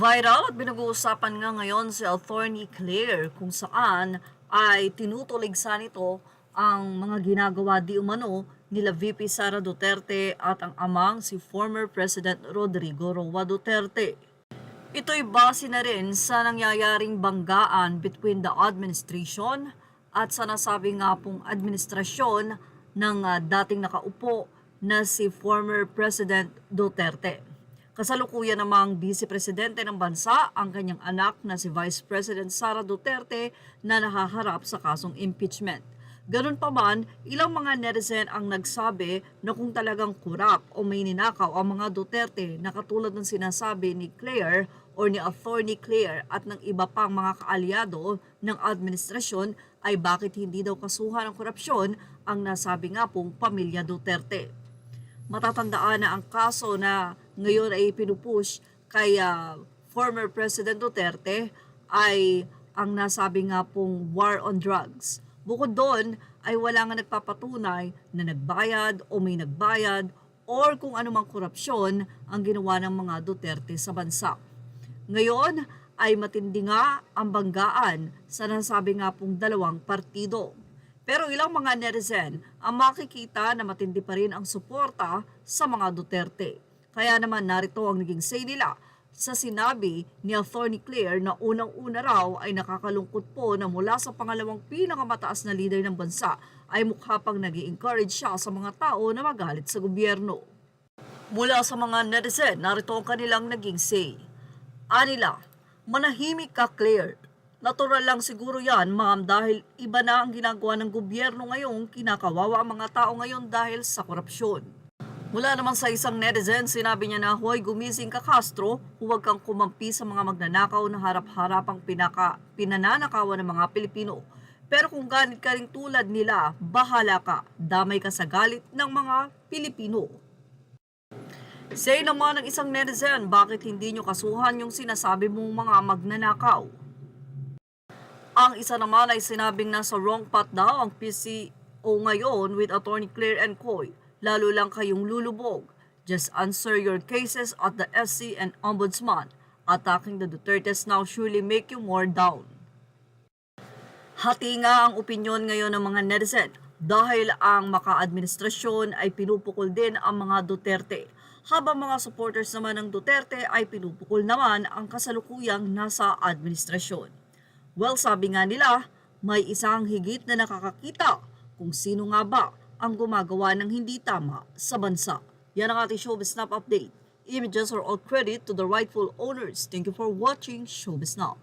Viral at pinag-uusapan nga ngayon si Attorney Claire kung saan ay tinutuligsa nito ang mga ginagawa di umano nila VP Sara Duterte at ang amang si former President Rodrigo Roa Duterte. Ito'y base na rin sa nangyayaring banggaan between the administration at sa nasabi nga pong administrasyon ng dating nakaupo na si former President Duterte. Kasalukuyan namang Vice Presidente ng bansa ang kanyang anak na si Vice President Sara Duterte na nahaharap sa kasong impeachment. Ganun pa man, ilang mga netizen ang nagsabi na kung talagang kurap o may ninakaw ang mga Duterte na katulad ng sinasabi ni Claire o ni Attorney Claire at ng iba pang mga kaalyado ng administrasyon ay bakit hindi daw kasuhan ng korupsyon ang nasabi nga pong pamilya Duterte. Matatandaan na ang kaso na ngayon ay pinupush kay former President Duterte ay ang nasabi nga pong war on drugs. Bukod doon ay wala nga nagpapatunay na nagbayad o may nagbayad or kung anumang korupsyon ang ginawa ng mga Duterte sa bansa. Ngayon ay matindi nga ang banggaan sa nasabi nga pong dalawang partido. Pero ilang mga netizen ang makikita na matindi pa rin ang suporta sa mga Duterte. Kaya naman narito ang naging say nila sa sinabi ni Attorney Claire na unang-una raw ay nakakalungkot po na mula sa pangalawang pinakamataas na leader ng bansa ay mukha pang nag-i-encourage siya sa mga tao na magalit sa gobyerno. Mula sa mga netizen, narito ang kanilang naging say. Anila, manahimik ka Claire. Natural lang siguro yan, ma'am, dahil iba na ang ginagawa ng gobyerno ngayon, kinakawawa ang mga tao ngayon dahil sa korupsyon. Mula naman sa isang netizen, sinabi niya na, "Hoy, gumising ka Castro, huwag kang kumampi sa mga magnanakaw na harap-harapang pinananakawan ng mga Pilipino. Pero kung galit ka rin tulad nila, bahala ka, damay ka sa galit ng mga Pilipino." Say naman ng isang netizen, bakit hindi nyo kasuhan yung sinasabi mong mga magnanakaw? Ang isa naman ay sinabing nasa wrong path daw ang PCO ngayon with Attorney Claire and Coy. Lalo lang kayong lulubog. Just answer your cases at the SC and Ombudsman. Attacking the Dutertes now surely make you more down. Hati nga ang opinyon ngayon ng mga netizen dahil ang maka-administrasyon ay pinupukol din ang mga Duterte. Habang mga supporters naman ng Duterte ay pinupukol naman ang kasalukuyang nasa administrasyon. Well, sabi nga nila, may isang higit na nakakakita kung sino nga ba ang gumagawa ng hindi tama sa bansa. Yan ang ating Showbiz Snap update. Images are all credit to the rightful owners. Thank you for watching Showbiz Snap.